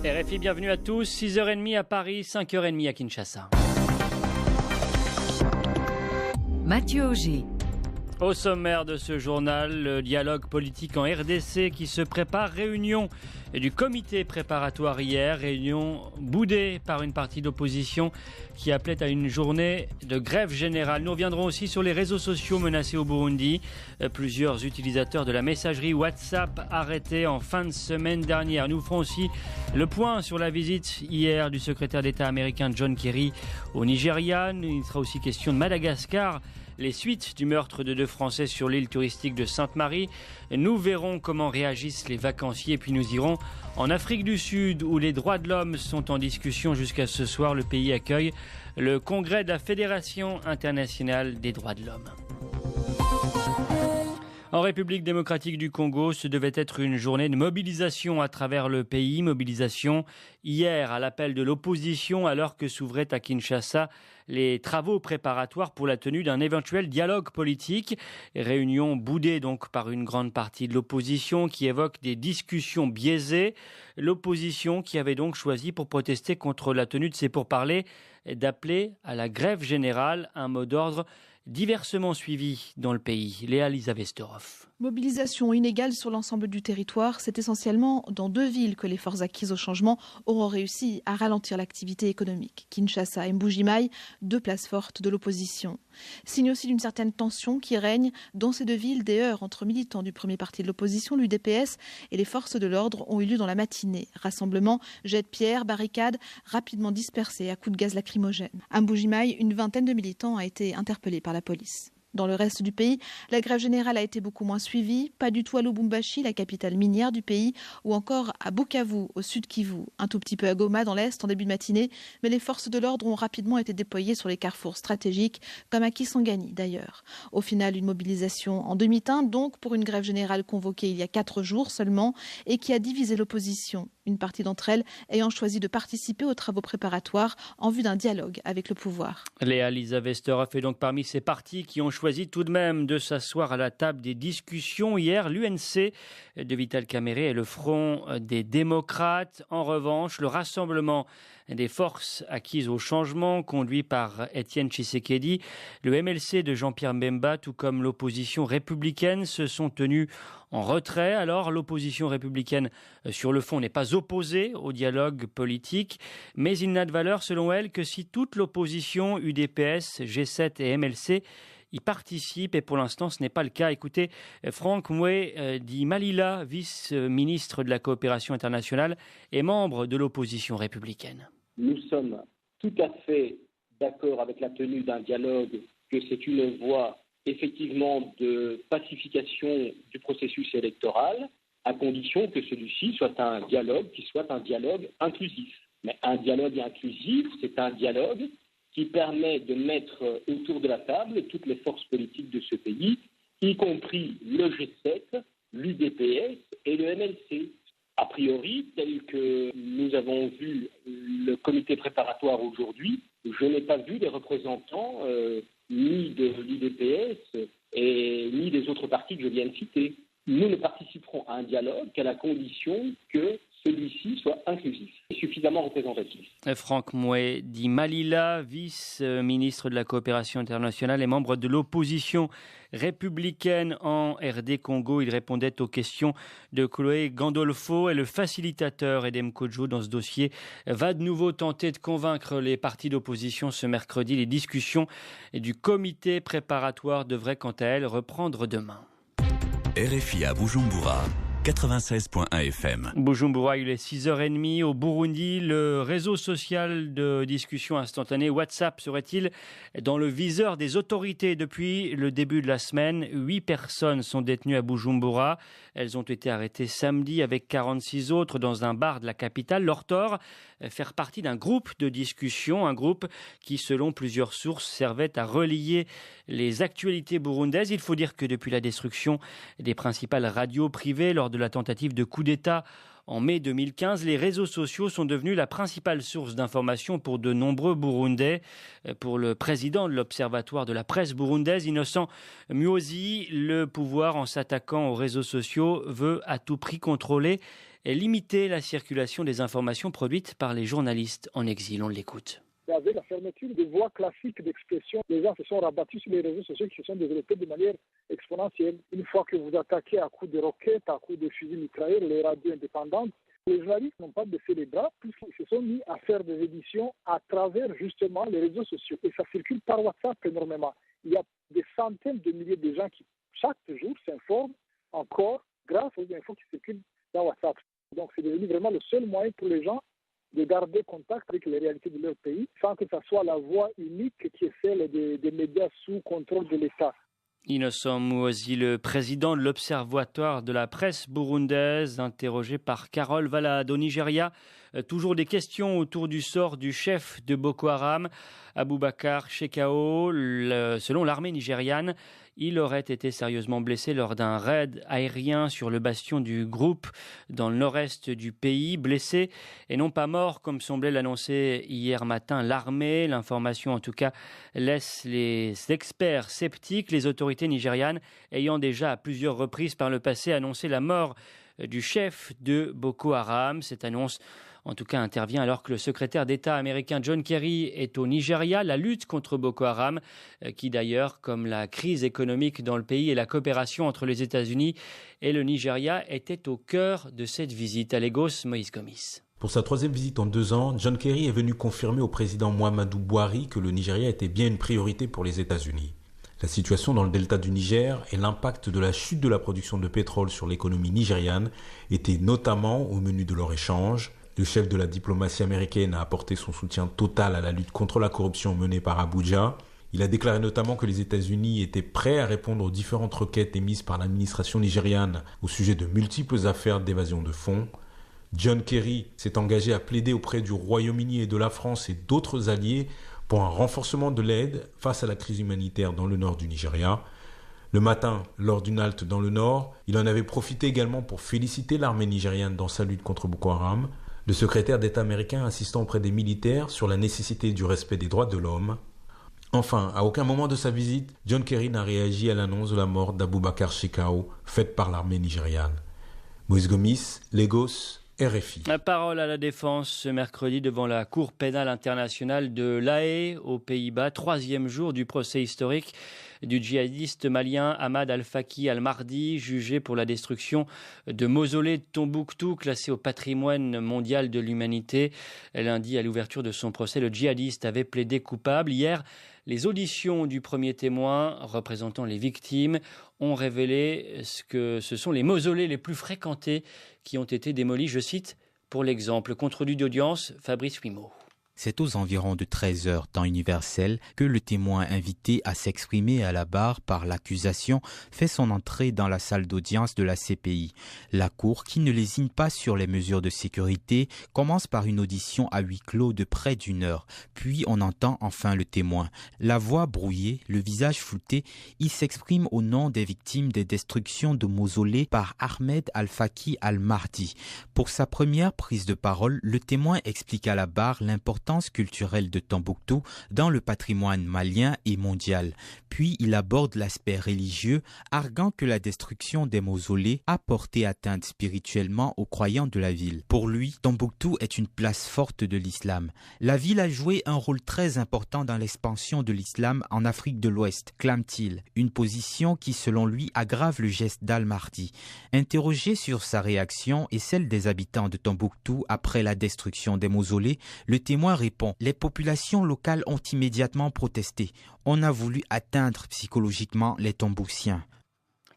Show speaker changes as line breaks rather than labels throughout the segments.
RFI, bienvenue à tous. 6h30 à Paris, 5h30 à Kinshasa.
Mathieu Auger.
Au sommaire de ce journal, le dialogue politique en RDC qui se prépare. Réunion du comité préparatoire hier, réunion boudée par une partie d'opposition qui appelait à une journée de grève générale. Nous reviendrons aussi sur les réseaux sociaux menacés au Burundi. Plusieurs utilisateurs de la messagerie WhatsApp arrêtés en fin de semaine dernière. Nous ferons aussi le point sur la visite hier du secrétaire d'État américain John Kerry au Nigeria. Il sera aussi question de Madagascar. Les suites du meurtre de 2 Français sur l'île touristique de Sainte-Marie. Nous verrons comment réagissent les vacanciers, puis nous irons en Afrique du Sud où les droits de l'homme sont en discussion jusqu'à ce soir. Le pays accueille le congrès de la Fédération internationale des droits de l'homme. En République démocratique du Congo, ce devait être une journée de mobilisation à travers le pays. Mobilisation hier à l'appel de l'opposition alors que s'ouvraient à Kinshasa les travaux préparatoires pour la tenue d'un éventuel dialogue politique. Réunion boudée donc par une grande partie de l'opposition qui évoque des discussions biaisées. L'opposition qui avait donc choisi pour protester contre la tenue de ces pourparlers d'appeler à la grève générale, un mot d'ordre diversement suivi dans le pays. Léa Lizavesterov.
Mobilisation inégale sur l'ensemble du territoire, c'est essentiellement dans 2 villes que les forces acquises au changement auront réussi à ralentir l'activité économique. Kinshasa et Mbuji-Mayi, 2 places fortes de l'opposition. Signe aussi d'une certaine tension qui règne dans ces 2 villes. Des heurts entre militants du premier parti de l'opposition, l'UDPS, et les forces de l'ordre ont eu lieu dans la matinée. Rassemblements, jets de pierre, barricades, rapidement dispersés à coups de gaz lacrymogène. À Mbuji-Mayi, une vingtaine de militants a été interpellés par la police. Dans le reste du pays, la grève générale a été beaucoup moins suivie, pas du tout à Lubumbashi, la capitale minière du pays, ou encore à Bukavu, au sud Kivu, un tout petit peu à Goma dans l'est en début de matinée, mais les forces de l'ordre ont rapidement été déployées sur les carrefours stratégiques, comme à Kisangani d'ailleurs. Au final, une mobilisation en demi-teinte, donc pour une grève générale convoquée il y a 4 jours seulement, et qui a divisé l'opposition. Une partie d'entre elles ayant choisi de participer aux travaux préparatoires en vue d'un dialogue avec le pouvoir.
Léa Lizavesterov est donc parmi ces partis qui ont choisi tout de même de s'asseoir à la table des discussions. Hier, l'UNC de Vital Kamerhe et le Front des démocrates. En revanche, le rassemblement des forces acquises au changement, conduit par Étienne Tshisekedi, le MLC de Jean-Pierre Mbemba, tout comme l'opposition républicaine, se sont tenus en retrait. Alors, l'opposition républicaine, sur le fond, n'est pas opposée au dialogue politique, mais il n'a de valeur, selon elle, que si toute l'opposition, UDPS, G7 et MLC, y participent, et pour l'instant, ce n'est pas le cas. Écoutez, Franck Moué dit Malila, vice-ministre de la coopération internationale et membre de l'opposition républicaine.
Nous sommes tout à fait d'accord avec la tenue d'un dialogue, que c'est une voie effectivement de pacification du processus électoral, à condition que celui-ci soit un dialogue qui soit un dialogue inclusif. Mais un dialogue inclusif, c'est un dialogue qui permet de mettre autour de la table toutes les forces politiques de ce pays, y compris le G7, l'UDPS et le MLC. A priori, tel que nous avons vu le comité préparatoire aujourd'hui, je n'ai pas vu des représentants ni de l'UDPS et ni des autres partis que je viens de citer. Nous ne participerons à un dialogue qu'à la condition que celui-ci soit inclusif et suffisamment représentatif.
Franck Moué dit Malila, vice-ministre de la coopération internationale et membre de l'opposition républicaine en RD Congo. Il répondait aux questions de Chloé Gandolfo et le facilitateur Edem Kodjo dans ce dossier va de nouveau tenter de convaincre les partis d'opposition ce mercredi. Les discussions du comité préparatoire devraient quant à elles reprendre demain.
RFI à Bujumbura, 96.1 FM.
Bujumbura, il est 6h30. Au Burundi, le réseau social de discussion instantanée WhatsApp serait-il dans le viseur des autorités depuis le début de la semaine? 8 personnes sont détenues à Bujumbura. Elles ont été arrêtées samedi avec 46 autres dans un bar de la capitale. Leur tort, faire partie d'un groupe de discussion, un groupe qui, selon plusieurs sources, servait à relier les actualités burundaises. Il faut dire que depuis la destruction des principales radios privées lors de la tentative de coup d'État En mai 2015, les réseaux sociaux sont devenus la principale source d'information pour de nombreux Burundais. Pour le président de l'Observatoire de la presse burundaise, Innocent Muhoozi, le pouvoir, en s'attaquant aux réseaux sociaux, veut à tout prix contrôler et limiter la circulation des informations produites par les journalistes en exil. On l'écoute.
Avec la fermeture des voies classiques d'expression, les gens se sont rabattus sur les réseaux sociaux qui se sont développés de manière exponentielle. Une fois que vous attaquez à coups de roquettes, à coups de fusils mitrailleurs, les radios indépendantes, les journalistes n'ont pas baissé les bras puisqu'ils se sont mis à faire des éditions à travers justement les réseaux sociaux. Et ça circule par WhatsApp énormément. Il y a des centaines de milliers de gens qui, chaque jour, s'informent encore grâce aux infos qui circulent dans WhatsApp. Donc c'est devenu vraiment le seul moyen pour les gens de garder contact avec les réalités de leur pays, sans que ça soit la voie unique qui est celle des médias sous contrôle de l'État.
Innocent Muhoozi, le président de l'Observatoire de la presse burundaise, interrogé par Carole Valade. Au Nigeria, toujours des questions autour du sort du chef de Boko Haram, Abubakar Shekau. Selon l'armée nigériane, il aurait été sérieusement blessé lors d'un raid aérien sur le bastion du groupe dans le nord-est du pays. Blessé et non pas mort, comme semblait l'annoncer hier matin l'armée. L'information, en tout cas, laisse les experts sceptiques. Les autorités nigérianes ayant déjà à plusieurs reprises par le passé annoncé la mort du chef de Boko Haram. Cette annonce, en tout cas, intervient alors que le secrétaire d'État américain John Kerry est au Nigeria. La lutte contre Boko Haram, qui d'ailleurs, comme la crise économique dans le pays et la coopération entre les États-Unis et le Nigeria, était au cœur de cette visite. À Lagos, Moïse Gomis.
Pour sa troisième visite en 2 ans, John Kerry est venu confirmer au président Muhammadu Buhari que le Nigeria était bien une priorité pour les États-Unis. La situation dans le delta du Niger et l'impact de la chute de la production de pétrole sur l'économie nigériane étaient notamment au menu de leur échange. Le chef de la diplomatie américaine a apporté son soutien total à la lutte contre la corruption menée par Abuja. Il a déclaré notamment que les États-Unis étaient prêts à répondre aux différentes requêtes émises par l'administration nigériane au sujet de multiples affaires d'évasion de fonds. John Kerry s'est engagé à plaider auprès du Royaume-Uni et de la France et d'autres alliés pour un renforcement de l'aide face à la crise humanitaire dans le nord du Nigeria. Le matin, lors d'une halte dans le nord, il en avait profité également pour féliciter l'armée nigériane dans sa lutte contre Boko Haram. Le secrétaire d'État américain insistant auprès des militaires sur la nécessité du respect des droits de l'homme. Enfin, à aucun moment de sa visite, John Kerry n'a réagi à l'annonce de la mort d'Abubakar Shekau faite par l'armée nigériane. Moïse Gomis, Lagos, RFI.
La parole à la défense ce mercredi devant la Cour pénale internationale de La Haye aux Pays-Bas. 3e jour du procès historique du djihadiste malien Ahmad Al-Faki Al-Mahdi, jugé pour la destruction de mausolées de Tombouctou, classé au patrimoine mondial de l'humanité. Lundi, à l'ouverture de son procès, le djihadiste avait plaidé coupable. Hier, les auditions du premier témoin représentant les victimes ont révélé que ce sont les mausolées les plus fréquentés qui ont été démolis. Je cite pour l'exemple. Compte rendu d'audience, Fabrice Huimot.
C'est aux environs de 13h temps universel que le témoin invité à s'exprimer à la barre par l'accusation fait son entrée dans la salle d'audience de la CPI. La Cour, qui ne lésine pas sur les mesures de sécurité, commence par une audition à huis clos de près d'1 heure. Puis on entend enfin le témoin. La voix brouillée, le visage flouté, il s'exprime au nom des victimes des destructions de mausolées par Ahmed Al-Faki Al-Mahdi. Pour sa première prise de parole, le témoin explique à la barre l'importance culturelle de Tombouctou dans le patrimoine malien et mondial. Puis il aborde l'aspect religieux, arguant que la destruction des mausolées a porté atteinte spirituellement aux croyants de la ville. Pour lui, Tombouctou est une place forte de l'islam. La ville a joué un rôle très important dans l'expansion de l'islam en Afrique de l'Ouest, clame-t-il, une position qui selon lui aggrave le geste d'Al-Mahdi. Interrogé sur sa réaction et celle des habitants de Tombouctou après la destruction des mausolées, le témoin répond « Les populations locales ont immédiatement protesté. On a voulu atteindre psychologiquement les Tombouctiens. »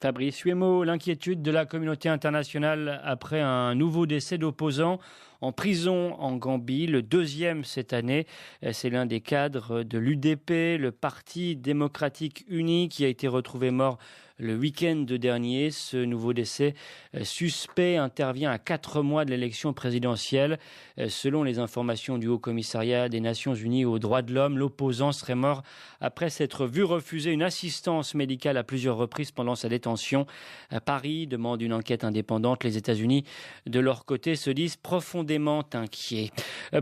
Fabrice Huimot, l'inquiétude de la communauté internationale après un nouveau décès d'opposants en prison en Gambie, le deuxième cette année. C'est l'un des cadres de l'UDP, le Parti démocratique uni, qui a été retrouvé mort le week-end dernier. Ce nouveau décès suspect intervient à 4 mois de l'élection présidentielle. Selon les informations du Haut-Commissariat des Nations Unies aux droits de l'homme, l'opposant serait mort après s'être vu refuser une assistance médicale à plusieurs reprises pendant sa détention. Paris demande une enquête indépendante. Les États-Unis, de leur côté, se disent profondément inquiets.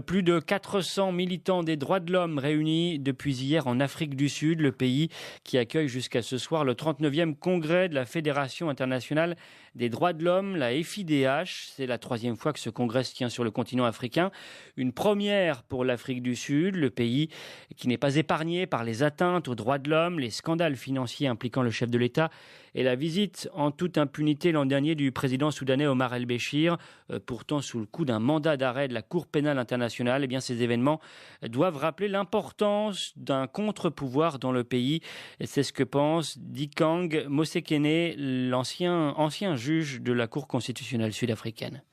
Plus de 400 militants des droits de l'homme réunis depuis hier en Afrique du Sud, le pays qui accueille jusqu'à ce soir le 39e congrès de la Fédération internationale des droits de l'homme, la FIDH. C'est la 3e fois que ce congrès se tient sur le continent africain. Une première pour l'Afrique du Sud, le pays qui n'est pas épargné par les atteintes aux droits de l'homme, les scandales financiers impliquant le chef de l'État et la visite en toute impunité l'an dernier du président soudanais Omar el-Béchir, pourtant sous le coup d'un mandat d'arrêt de la Cour pénale internationale. Eh bien, ces événements doivent rappeler l'importance d'un contre-pouvoir dans le pays. Et c'est ce que pense Dikang Mosekene, ancien juge de la Cour constitutionnelle sud-africaine.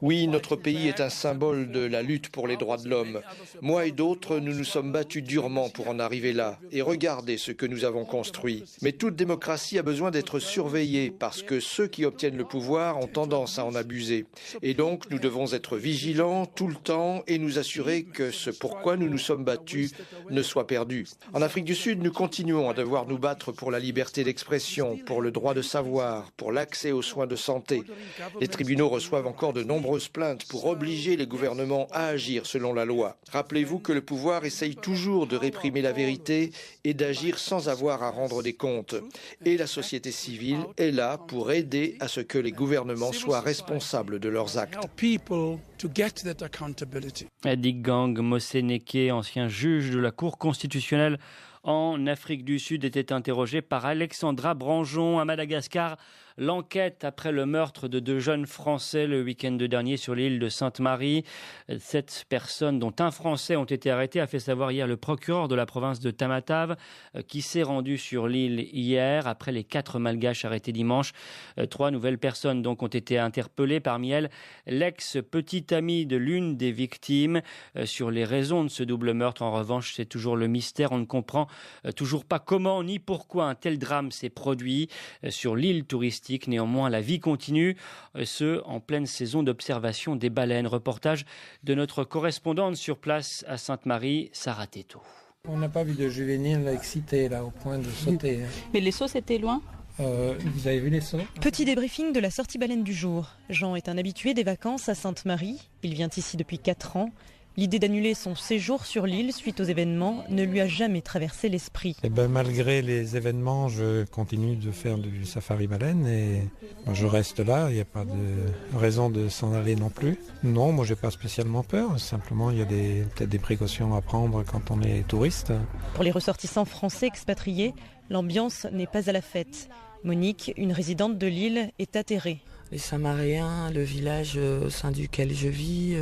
Oui, notre pays est un symbole de la lutte pour les droits de l'homme. Moi et d'autres, nous nous sommes battus durement pour en arriver là. Et regardez ce que nous avons construit. Mais toute démocratie a besoin d'être surveillée parce que ceux qui obtiennent le pouvoir ont tendance à en abuser. Et donc, nous devons être vigilants tout le temps et nous assurer que ce pourquoi nous nous sommes battus ne soit perdu. En Afrique du Sud, nous continuons à devoir nous battre pour la liberté d'expression, pour le droit de savoir, pour l'accès aux soins de santé. Les tribunaux reçoivent encore de nombreuses plaintes pour obliger les gouvernements à agir selon la loi. Rappelez-vous que le pouvoir essaye toujours de réprimer la vérité et d'agir sans avoir à rendre des comptes. Et la société civile est là pour aider à ce que les gouvernements soient responsables de leurs actes.
Dikang Moseneke, ancien juge de la Cour constitutionnelle en Afrique du Sud, était interrogé par Alexandra Branjon à Madagascar. L'enquête après le meurtre de 2 jeunes Français le week-end dernier sur l'île de Sainte-Marie. 7 personnes, dont un Français, ont été arrêtées, a fait savoir hier le procureur de la province de Tamatave, qui s'est rendu sur l'île hier après les 4 Malgaches arrêtés dimanche. 3 nouvelles personnes donc ont été interpellées, parmi elles l'ex-petite amie de l'une des victimes. Sur les raisons de ce double meurtre, en revanche, c'est toujours le mystère. On ne comprend toujours pas comment ni pourquoi un tel drame s'est produit sur l'île touristique. Néanmoins, la vie continue, ce en pleine saison d'observation des baleines. Reportage de notre correspondante sur place à Sainte-Marie, Sarah Teto.
On n'a pas vu de juvénile excité là au point de sauter.
Mais les sauts c'était loin ?
Vous avez vu les sauts ?
Petit débriefing de la sortie baleine du jour. Jean est un habitué des vacances à Sainte-Marie. Il vient ici depuis 4 ans. L'idée d'annuler son séjour sur l'île suite aux événements ne lui a jamais traversé l'esprit.
Malgré les événements, je continue de faire du safari baleine et je reste là. Il n'y a pas de raison de s'en aller non plus. Non, moi j'ai pas spécialement peur. Simplement, il y a peut-être des précautions à prendre quand on est touriste.
Pour les ressortissants français expatriés, l'ambiance n'est pas à la fête. Monique, une résidente de l'île, est atterrée.
Les Samariens, le village au sein duquel je vis,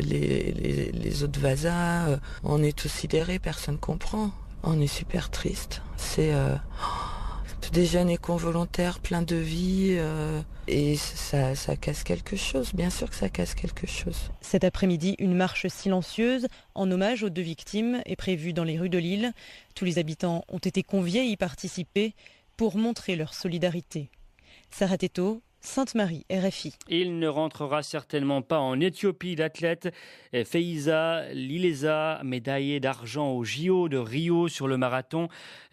les autres Vasas, on est tous sidérés, personne ne comprend. On est super triste. C'est des jeunes éco-volontaires pleins de vie et ça casse quelque chose. Bien sûr que ça casse quelque chose.
Cet après-midi, une marche silencieuse en hommage aux 2 victimes est prévue dans les rues de l'île. Tous les habitants ont été conviés à y participer pour montrer leur solidarité. Sarah Teto, Sainte-Marie, RFI.
Il ne rentrera certainement pas en Éthiopie. L'athlète Feiza Lilesa, médaillée d'argent au JO de Rio sur le marathon,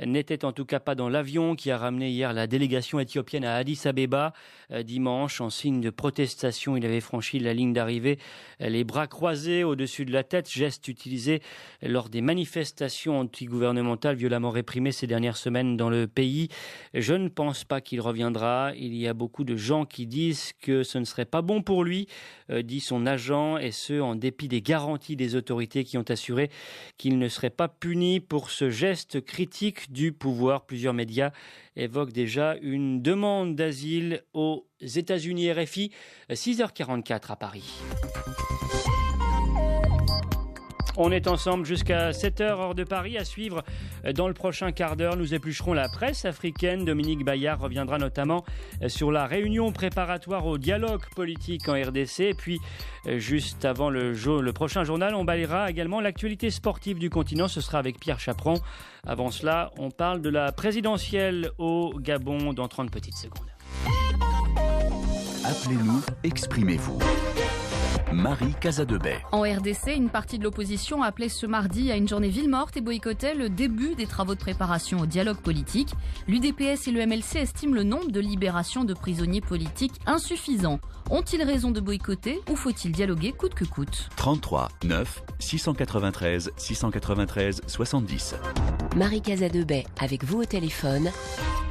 n'était en tout cas pas dans l'avion qui a ramené hier la délégation éthiopienne à Addis Abeba. Dimanche, en signe de protestation, il avait franchi la ligne d'arrivée les bras croisés au-dessus de la tête, geste utilisé lors des manifestations antigouvernementales violemment réprimées ces dernières semaines dans le pays. Je ne pense pas qu'il reviendra. Il y a beaucoup de gens qui disent que ce ne serait pas bon pour lui, dit son agent, et ce en dépit des garanties des autorités qui ont assuré qu'il ne serait pas puni pour ce geste critique du pouvoir. Plusieurs médias évoquent déjà une demande d'asile aux États-Unis. RFI, 6h44 à Paris. On est ensemble jusqu'à 7h heure de Paris. À suivre dans le prochain quart d'heure, nous éplucherons la presse africaine. Dominique Bayard reviendra notamment sur la réunion préparatoire au dialogue politique en RDC. Et puis, juste avant le prochain journal, on balayera également l'actualité sportive du continent. Ce sera avec Pierre Chaperon. Avant cela, on parle de la présidentielle au Gabon dans 30 petites secondes.
Appelez-nous, exprimez-vous. Marie Casadebay.
En RDC, une partie de l'opposition a appelé ce mardi à une journée ville morte et boycottait le début des travaux de préparation au dialogue politique. L'UDPS et le MLC estiment le nombre de libérations de prisonniers politiques insuffisant. Ont-ils raison de boycotter ou faut-il dialoguer coûte que coûte ?
33 9 693 693 70.
Marie Casadebay avec vous au téléphone,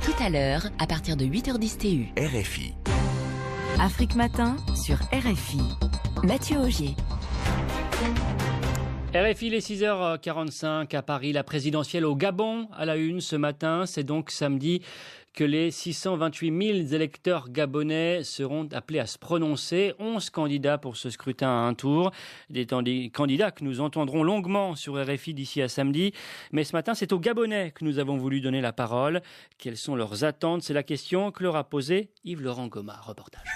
tout à l'heure à partir de 8h10 TU.
RFI.
Afrique Matin sur RFI. Mathieu Augier.
RFI, les 6h45 à Paris, la présidentielle au Gabon à la une ce matin. C'est donc samedi que les 628 000 électeurs gabonais seront appelés à se prononcer. 11 candidats pour ce scrutin à un tour. Des candidats que nous entendrons longuement sur RFI d'ici à samedi. Mais ce matin, c'est aux Gabonais que nous avons voulu donner la parole. Quelles sont leurs attentes ? C'est la question que leur a posée Yves-Laurent Goma. Reportage.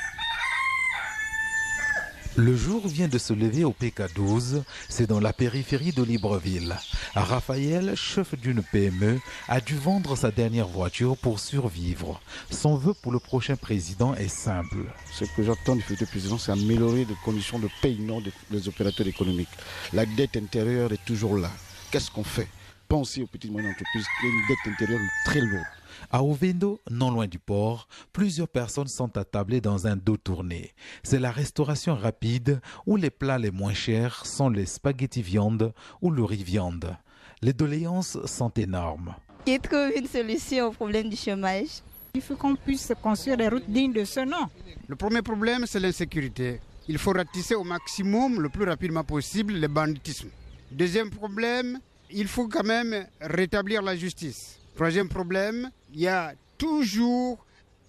Le jour vient de se lever au PK12, c'est dans la périphérie de Libreville. Raphaël, chef d'une PME, a dû vendre sa dernière voiture pour survivre. Son vœu pour le prochain président est simple.
Ce que j'attends du futur président, c'est améliorer les conditions de paiement des opérateurs économiques. La dette intérieure est toujours là. Qu'est-ce qu'on fait ? Pensez aux petites et moyennes entreprises qui ont une dette intérieure très lourde.
À Ovendo, non loin du port, plusieurs personnes sont attablées dans un dos tourné. C'est la restauration rapide où les plats les moins chers sont les spaghettis viande ou le riz viande. Les doléances sont énormes.
Qui trouve une solution au problème du chômage.
Il faut qu'on puisse construire des routes dignes de ce nom.
Le premier problème, c'est l'insécurité. Il faut ratisser au maximum, le plus rapidement possible, le banditisme. Deuxième problème, il faut quand même rétablir la justice. Troisième problème, il y a toujours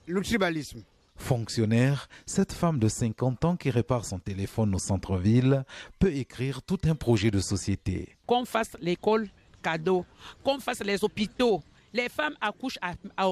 le tribalisme.
Fonctionnaire, cette femme de 50 ans qui répare son téléphone au centre-ville peut écrire tout un projet de société.
Qu'on fasse l'école cadeau, qu'on fasse les hôpitaux, les femmes accouchent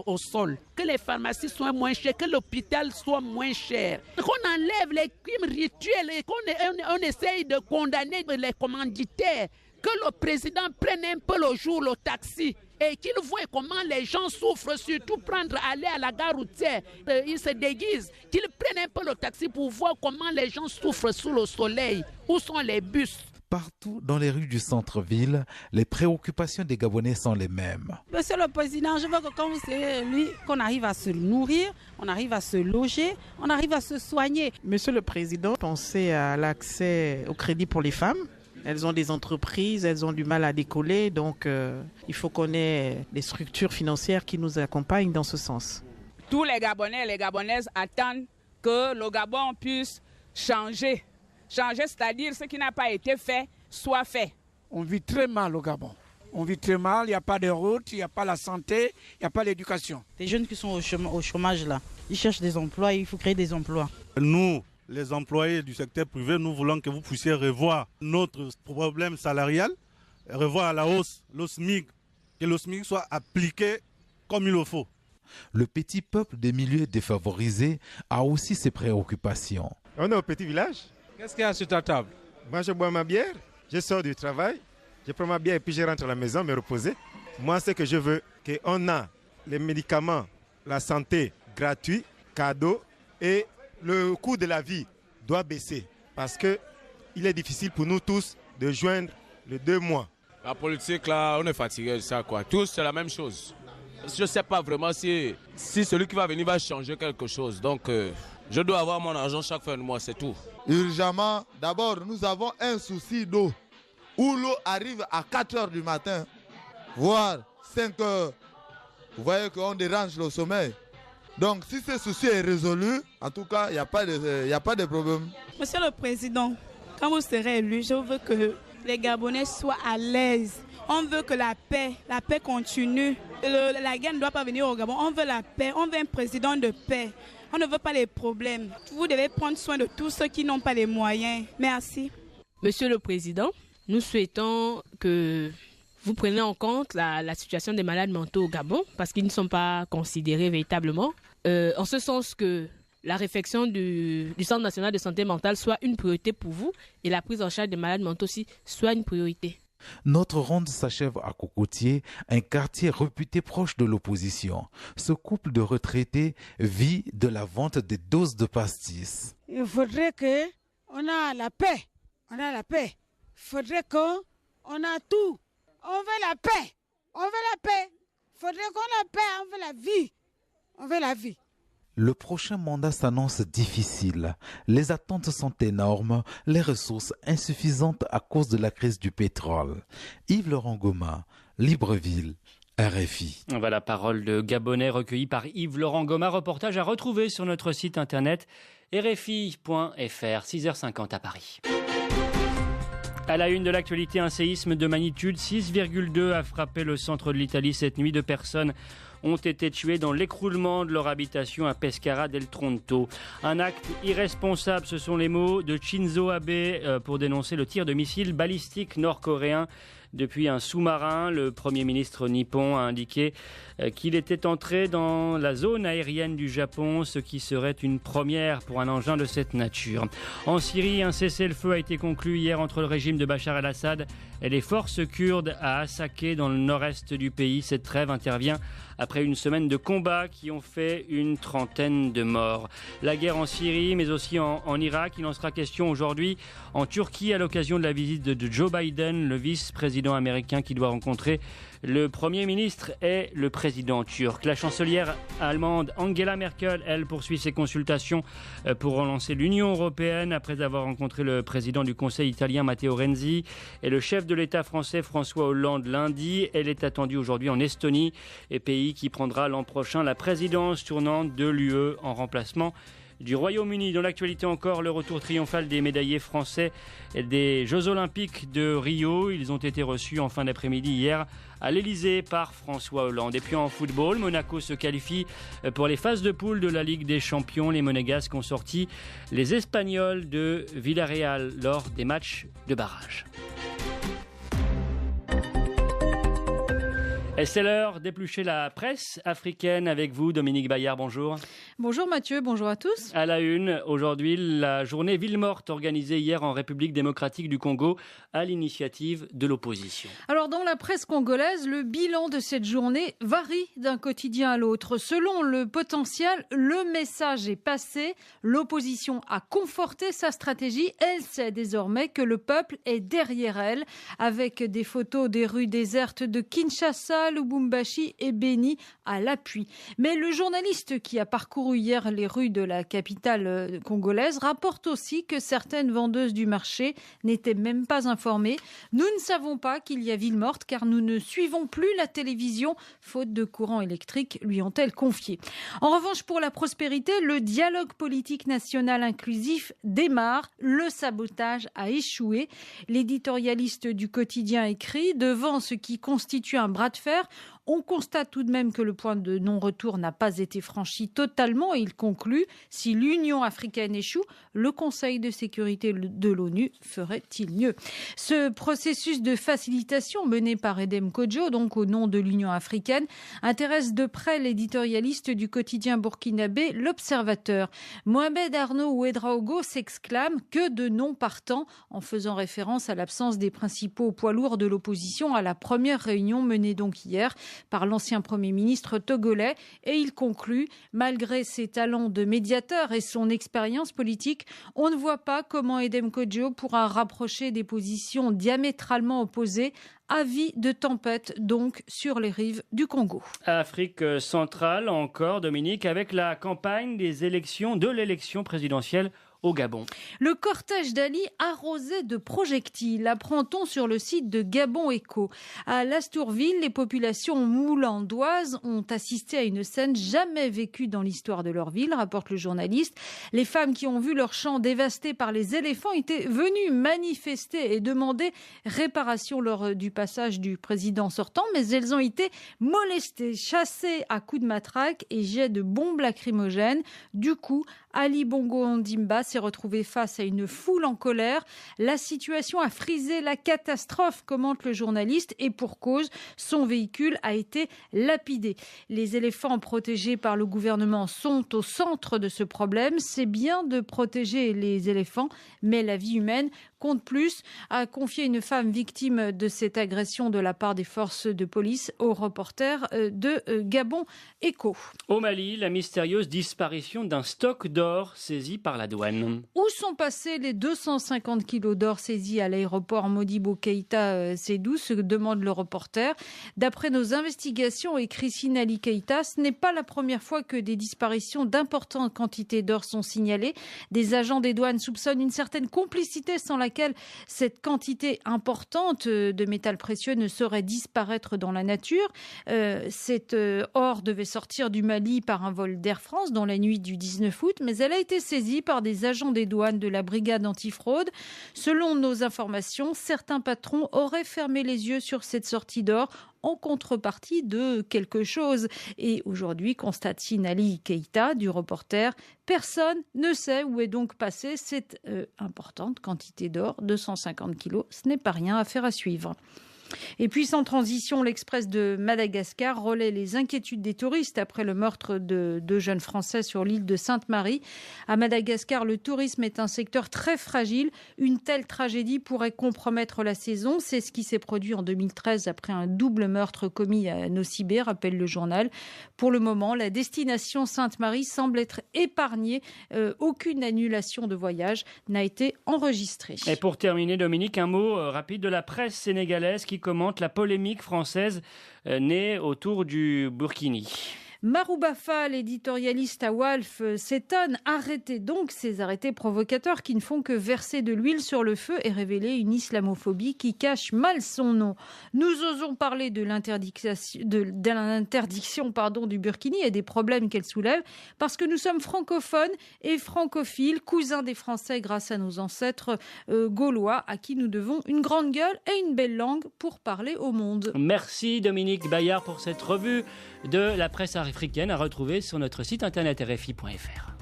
au sol, que les pharmacies soient moins chères, que l'hôpital soit moins cher, qu'on enlève les crimes rituels et qu'on essaye de condamner les commanditaires, que le président prenne un peu le jour le taxi et qu'il voit comment les gens souffrent, surtout aller à la gare routière, ils se déguisent, qu'ils prennent un peu le taxi pour voir comment les gens souffrent sous le soleil. Où sont les bus ?
Partout dans les rues du centre-ville, les préoccupations des Gabonais sont les mêmes.
Monsieur le Président, je veux que quand vous serez élu, qu'on arrive à se nourrir, on arrive à se loger, on arrive à se soigner.
Monsieur le Président, pensez à l'accès au crédit pour les femmes. Elles ont des entreprises, elles ont du mal à décoller, donc il faut qu'on ait des structures financières qui nous accompagnent dans ce sens.
Tous les Gabonais et les Gabonaises attendent que le Gabon puisse changer. Changer, c'est-à-dire ce qui n'a pas été fait, soit fait.
On vit très mal au Gabon. On vit très mal, il n'y a pas de route, il n'y a pas la santé, il n'y a pas l'éducation.
Les jeunes qui sont au chômage là, ils cherchent des emplois, il faut créer des emplois.
Nous, les employés du secteur privé, nous voulons que vous puissiez revoir notre problème salarial, revoir à la hausse le SMIC, que le SMIC soit appliqué comme il le faut.
Le petit peuple des milieux défavorisés a aussi ses préoccupations.
On est au petit village. Qu'est-ce qu'il y a sur ta table? Moi, je bois ma bière, je sors du travail, je prends ma bière et puis je rentre à la maison me reposer. Moi, ce que je veux, qu'on a les médicaments, la santé gratuit, cadeau et le coût de la vie doit baisser parce qu'il est difficile pour nous tous de joindre les 2 mois.
La politique, là, on est fatigué de ça, quoi. Tous, c'est la même chose. Je ne sais pas vraiment si celui qui va venir va changer quelque chose. Donc, je dois avoir mon argent chaque fin de mois, c'est tout.
Urgemment, d'abord, nous avons un souci d'eau où l'eau arrive à 4 heures du matin, voire 5 heures. Vous voyez qu'on dérange le sommeil. Donc, si ce souci est résolu, en tout cas, il n'y a pas de problème.
Monsieur le Président, quand vous serez élu, je veux que les Gabonais soient à l'aise. On veut que la paix continue. La guerre ne doit pas venir au Gabon. On veut la paix, on veut un président de paix. On ne veut pas les problèmes. Vous devez prendre soin de tous ceux qui n'ont pas les moyens. Merci.
Monsieur le Président,
Nous souhaitons que vous preniez en compte la situation des malades mentaux au Gabon parce qu'ils ne sont pas considérés véritablement. En ce sens que la réflexion du Centre national de santé mentale soit une priorité pour vous et la prise en charge des malades mentaux aussi soit une priorité.
Notre ronde s'achève à Cocotier, un quartier réputé proche de l'opposition. Ce couple de retraités vit de la vente des doses de pastis.
Il faudrait qu'on ait la paix. On a la paix. Il faudrait qu'on a tout. On veut la paix. On veut la paix. Il faudrait qu'on ait la paix. On veut la vie. On veut la vie.
Le prochain mandat s'annonce difficile. Les attentes sont énormes, les ressources insuffisantes à cause de la crise du pétrole. Yves-Laurent Goma, Libreville, RFI.
Voilà la parole de Gabonais recueillie par Yves-Laurent Goma. Reportage à retrouver sur notre site internet rfi.fr, 6h50 à Paris. À la une de l'actualité, un séisme de magnitude 6,2 a frappé le centre de l'Italie cette nuit. 2 personnes ont été tuées dans l'écroulement de leur habitation à Pescara del Tronto. Un acte irresponsable, ce sont les mots de Shinzo Abe pour dénoncer le tir de missiles balistiques nord-coréens depuis un sous-marin. Le Premier ministre nippon a indiqué qu'il était entré dans la zone aérienne du Japon, ce qui serait une première pour un engin de cette nature. En Syrie, un cessez-le-feu a été conclu hier entre le régime de Bachar el-Assad et les forces kurdes à Hasakeh dans le nord-est du pays. Cette trêve intervient après une semaine de combats qui ont fait une trentaine de morts. La guerre en Syrie, mais aussi en Irak. Il en sera question aujourd'hui en Turquie à l'occasion de la visite de Joe Biden, le vice-président américain qui doit rencontrer le Premier ministre et le président turc. La chancelière allemande Angela Merkel, elle, poursuit ses consultations pour relancer l'Union européenne après avoir rencontré le président du Conseil italien Matteo Renzi et le chef de l'État français François Hollande lundi. Elle est attendue aujourd'hui en Estonie, et pays qui prendra l'an prochain la présidence tournante de l'UE en remplacement du Royaume-Uni. Dans l'actualité encore, le retour triomphal des médaillés français des Jeux Olympiques de Rio. Ils ont été reçus en fin d'après-midi hier à l'Elysée par François Hollande. Et puis en football, Monaco se qualifie pour les phases de poule de la Ligue des Champions. Les Monégasques ont sorti les Espagnols de Villarreal lors des matchs de barrage. Et c'est l'heure d'éplucher la presse africaine avec vous, Dominique Bayard, bonjour.
Bonjour Mathieu, bonjour à tous.
À la une, aujourd'hui, la journée Ville Morte organisée hier en République démocratique du Congo à l'initiative de l'opposition.
Alors dans la presse congolaise, le bilan de cette journée varie d'un quotidien à l'autre. Selon le potentiel, le message est passé. L'opposition a conforté sa stratégie. Elle sait désormais que le peuple est derrière elle, avec des photos des rues désertes de Kinshasa, Lubumbashi et Beni à l'appui. Mais le journaliste qui a parcouru hier les rues de la capitale congolaise rapporte aussi que certaines vendeuses du marché n'étaient même pas informées. Nous ne savons pas qu'il y a ville morte car nous ne suivons plus la télévision faute de courant électrique, lui ont-elles confié. En revanche, pour la prospérité, le dialogue politique national inclusif démarre. Le sabotage a échoué. L'éditorialiste du quotidien écrit: devant ce qui constitue un bras de fer, on constate tout de même que le point de non-retour n'a pas été franchi totalement et il conclut: si l'Union africaine échoue, le Conseil de sécurité de l'ONU ferait-il mieux? Ce processus de facilitation mené par Edem Kodjo, donc au nom de l'Union africaine, intéresse de près l'éditorialiste du quotidien burkinabé L'Observateur. Mohamed Arnaud Ouedraogo s'exclame: que de non-partants, en faisant référence à l'absence des principaux poids lourds de l'opposition à la première réunion menée donc hier par l'ancien Premier ministre togolais. Et il conclut: malgré ses talents de médiateur et son expérience politique, on ne voit pas comment Edem Kodjo pourra rapprocher des positions diamétralement opposées. Avis de tempête donc sur les rives du Congo.
Afrique centrale encore, Dominique, avec la campagne de l'élection présidentielle au Gabon.
Le cortège d'Ali arrosé de projectiles, apprend-on sur le site de Gabon Echo. À Lastourville, les populations moulandoises ont assisté à une scène jamais vécue dans l'histoire de leur ville, rapporte le journaliste. Les femmes qui ont vu leurs champs dévastés par les éléphants étaient venues manifester et demander réparation lors du passage du président sortant, mais elles ont été molestées, chassées à coups de matraque et jets de bombes lacrymogènes. Du coup, Ali Bongo Ondimba s'est retrouvé face à une foule en colère. La situation a frisé la catastrophe, commente le journaliste, et pour cause, son véhicule a été lapidé. Les éléphants protégés par le gouvernement sont au centre de ce problème. C'est bien de protéger les éléphants, mais la vie humaine compte plus, a confié une femme victime de cette agression de la part des forces de police au reporter de Gabon Echo.
Au Mali, la mystérieuse disparition d'un stock d'or saisi par la douane.
Où sont passés les 250 kilos d'or saisis à l'aéroport Modibo Keïta Sédou, se demande le reporter. D'après nos investigations, écrit Sinali Keïta, ce n'est pas la première fois que des disparitions d'importantes quantités d'or sont signalées. Des agents des douanes soupçonnent une certaine complicité sans laquelle cette quantité importante de métal précieux ne saurait disparaître dans la nature. Cet or devait sortir du Mali par un vol d'Air France dans la nuit du 19 août, mais elle a été saisie par des agents des douanes de la brigade antifraude. Selon nos informations, certains patrons auraient fermé les yeux sur cette sortie d'or en contrepartie de quelque chose. Et aujourd'hui, constate Sinali Keïta du reporter, personne ne sait où est donc passée cette importante quantité d'or, 250 kilos. Ce n'est pas rien, affaire à suivre. Et puis sans transition, l'Express de Madagascar relaie les inquiétudes des touristes après le meurtre de deux jeunes Français sur l'île de Sainte-Marie. À Madagascar, le tourisme est un secteur très fragile. Une telle tragédie pourrait compromettre la saison. C'est ce qui s'est produit en 2013 après un double meurtre commis à Nosibé, rappelle le journal. Pour le moment, la destination Sainte-Marie semble être épargnée. Aucune annulation de voyage n'a été enregistrée.
Et pour terminer, Dominique, un mot rapide de la presse sénégalaise qui commente la polémique française née autour du Burkini.
Marouba Fall, l'éditorialiste à Walf, s'étonne. Arrêtez donc ces arrêtés provocateurs qui ne font que verser de l'huile sur le feu et révéler une islamophobie qui cache mal son nom. Nous osons parler de l'interdiction du Burkini et des problèmes qu'elle soulève parce que nous sommes francophones et francophiles, cousins des Français grâce à nos ancêtres gaulois à qui nous devons une grande gueule et une belle langue pour parler au monde.
Merci Dominique Bayard pour cette revue de la presse africaine à retrouver sur notre site internet rfi.fr.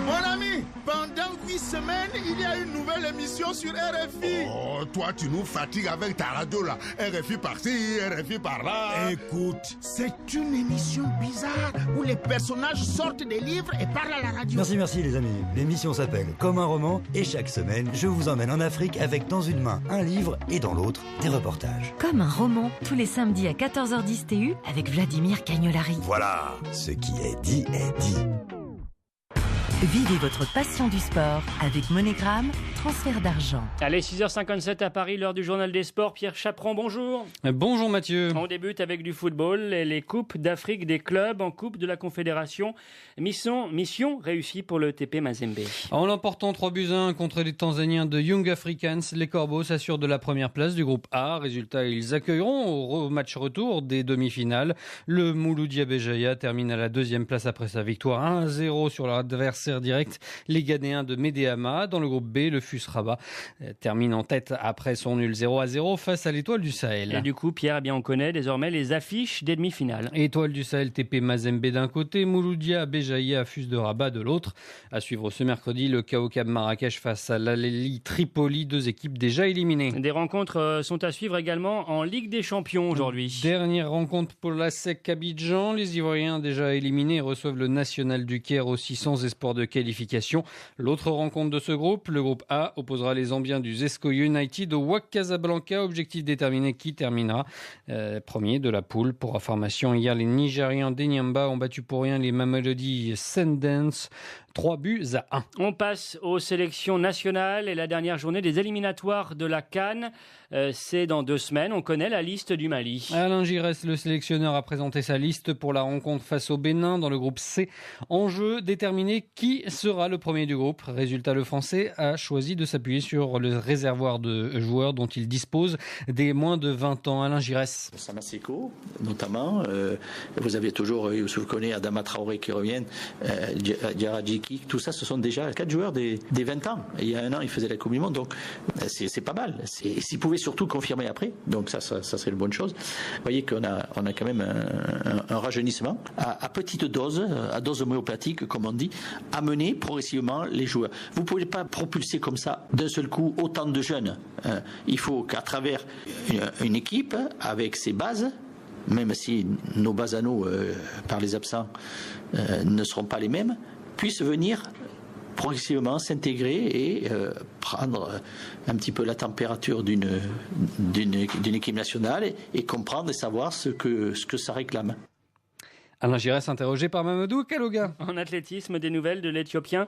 Mon ami, pendant 8 semaines, il y a une nouvelle émission sur RFI.
Oh, toi, tu nous fatigues avec ta radio là. RFI par-ci, RFI par-là.
Écoute, c'est une émission bizarre où les personnages sortent des livres et parlent à la radio.
Merci les amis. L'émission s'appelle Comme un roman et chaque semaine, je vous emmène en Afrique avec dans une main un livre et dans l'autre des reportages.
Comme un roman, tous les samedis à 14h10 TU avec Vladimir Cagnolari.
Voilà, ce qui est dit est dit.
Vivez votre passion du sport avec MoneyGram, transfert d'argent.
Allez, 6h57 à Paris, l'heure du journal des sports. Pierre Chaperon, bonjour.
Bonjour Mathieu.
On débute avec du football et les coupes d'Afrique des clubs en Coupe de la Confédération. Mission réussie pour le TP Mazembe.
En l'emportant 3-1 contre les Tanzaniens de Young Africans, les Corbeaux s'assurent de la première place du groupe A. Résultat, ils accueilleront au match retour des demi-finales. Le Mouloudia Béjaïa termine à la deuxième place après sa victoire 1-0 sur leur adversaire direct, les Ghanéens de Medeama. Dans le groupe B, le FUS Rabat termine en tête après son nul 0-0 face à l'Étoile du Sahel.
Et du coup, Pierre, on connaît désormais les affiches des demi-finales.
Étoile du Sahel, TP Mazembe d'un côté, Mouloudia Béjaïa, FUS de Rabat de l'autre. À suivre ce mercredi, le Kaokab Marrakech face à l'Al-Ahly Tripoli, deux équipes déjà éliminées.
Des rencontres sont à suivre également en Ligue des Champions aujourd'hui.
Dernière rencontre pour la SEC Abidjan. Les Ivoiriens déjà éliminés reçoivent le National du Caire aussi sans espoir de qualification. L'autre rencontre de ce groupe, le groupe A, opposera les Zambiens du Zesco United au WAC Casablanca. Objectif déterminé qui terminera premier de la poule. Pour information, hier les Nigérians d'Enyamba ont battu pour rien les Mamelodi Sundowns 3-1.
On passe aux sélections nationales et la dernière journée des éliminatoires de la CAN. C'est dans 2 semaines. On connaît la liste du Mali.
Alain Giresse, le sélectionneur, a présenté sa liste pour la rencontre face au Bénin dans le groupe C. Enjeu, déterminer qui sera le premier du groupe. Résultat, le Français a choisi de s'appuyer sur le réservoir de joueurs dont il dispose des moins de 20 ans. Alain Giresse.
Samaseko, notamment. Vous avez toujours Youssouf Koné, Adama Traoré qui reviennent. Djaradji
Kiki, tout ça, ce sont déjà 4 joueurs des 20 ans. Et il y a un an, ils faisaient la Coupe du Monde, donc c'est pas mal. S'ils pouvaient surtout confirmer après, donc ça serait une bonne chose. Vous voyez qu'on a quand même un rajeunissement à petite dose, à dose homéopathique, comme on dit, amener progressivement les joueurs. Vous ne pouvez pas propulser comme ça, d'un seul coup, autant de jeunes. Il faut qu'à travers une équipe, avec ses bases, même si nos bases à nous, par les absents, ne seront pas les mêmes, puissent venir progressivement s'intégrer et prendre un petit peu la température d'une équipe nationale et comprendre et savoir ce que ça réclame.
Alain Giresse interrogé par Mamadou Kaloga.
En athlétisme, des nouvelles de l'Éthiopien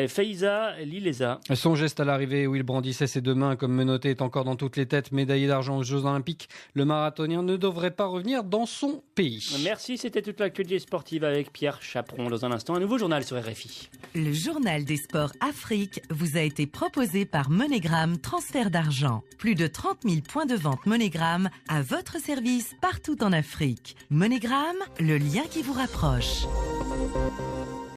Feiza Lilesa.
Son geste à l'arrivée où il brandissait ses 2 mains comme menotté est encore dans toutes les têtes. Médaillé d'argent aux Jeux Olympiques, le marathonien ne devrait pas revenir dans son pays.
Merci, c'était toute l'actualité sportive avec Pierre Chaperon. Dans un instant, un nouveau journal sur RFI.
Le journal des sports Afrique vous a été proposé par MoneyGram Transfert d'argent. Plus de 30 000 points de vente MoneyGram à votre service partout en Afrique. MoneyGram, le lien qui vous rapproche.